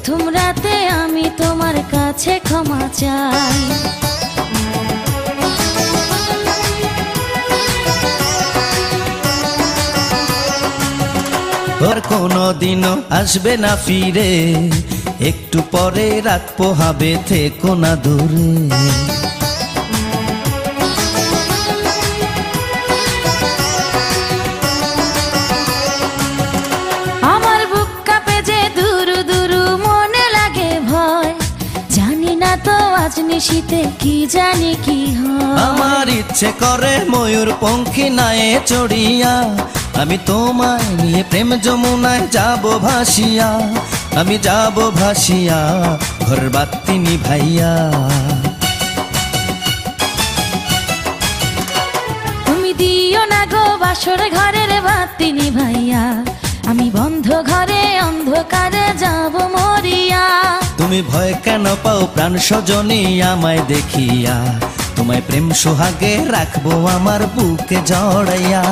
প্রথম রাতে আমি তোমার কাছে ক্ষমা চাই। আর কোনোদিনও আসবে না ফিরে, একটু পরে রাত পোহাবে, থেকো না দূরে। আমার বুক কাঁপে যে দুরু দুরু, মনে লাগে ভয়, জানি না তো আজ নিশীতে কি জানি কি হয়। আমার ইচ্ছে করে ময়ূর পঙ্খী নায়ে চড়িয়া, আমি তোমায় নিয়ে প্রেম যমুনায় যাব ভাসিয়া, আমি যাব ভাসিয়া ঘর বাতি নিভাইয়া। তুমি দিও না গো বাসর ঘরের বাতি নিভাইয়া, আমি বন্ধ ঘরে অন্ধকারে যাব মরিয়া। তুমি ভয় কেন পাও প্রাণ সজনী আমায় দেখিয়া, তোমায় প্রেম সোহাগে রাখবো আমার বুকে জড়াইয়া।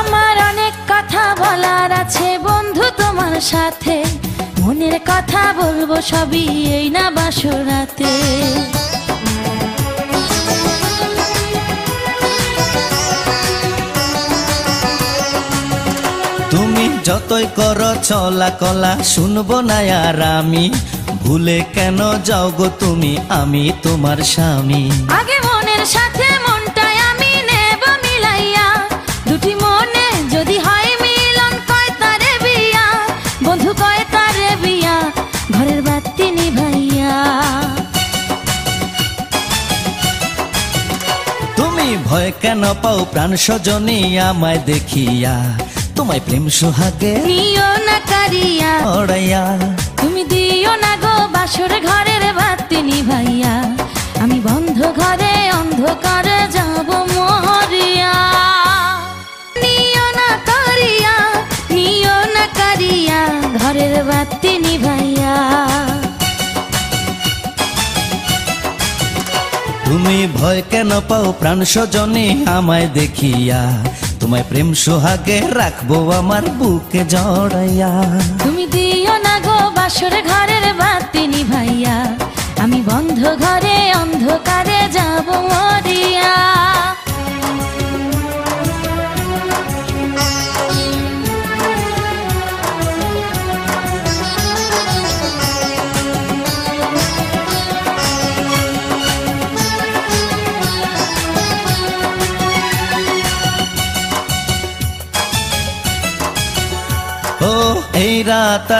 আমার অনেক কথা বলার আছে বন্ধু তোমার সাথে, মনের কথা বলবো সবই এই না বাসরাতে। তুমি যতই করো চলা কলা শুনবো না আর আমি, ভুলে কেন যাও গো তুমি, আমি তোমার স্বামী। আগে মনের সাথে মনটাই আমি নেব মিলাইয়া, দুটি মনে যদি হয় মিলন কয় তারে বিয়া, বন্ধু কয় তারে বিয়া ঘরের বাতি নিভাইয়া। তুমি ভয় কেন পাও প্রাণ সজনী আমায় দেখিয়া, তোমায় প্রেম সোহাগে নিও না কারিয়া জড়াইয়া। তুমি দিও না গো বাসর ঘরের বাতি নিভাইয়া, আমি বন্ধ ঘরে অন্ধকারে যাব মরিয়া। নিও না কারিয়া, নিও না কারিয়া ঘরের বাতি নিভাইয়া। তুমি ভয় কেন পাও প্রাণ সজনী আমায় দেখিয়া, তোমায় প্রেম সোহাগে রাখবো আমার বুকে জড়াইয়া। তুমি দিও না গো বাসর ঘরের বাতি নিভাইয়া, আমি বন্ধ ঘরে অন্ধকারে যাব মরিয়া। ও এই রাত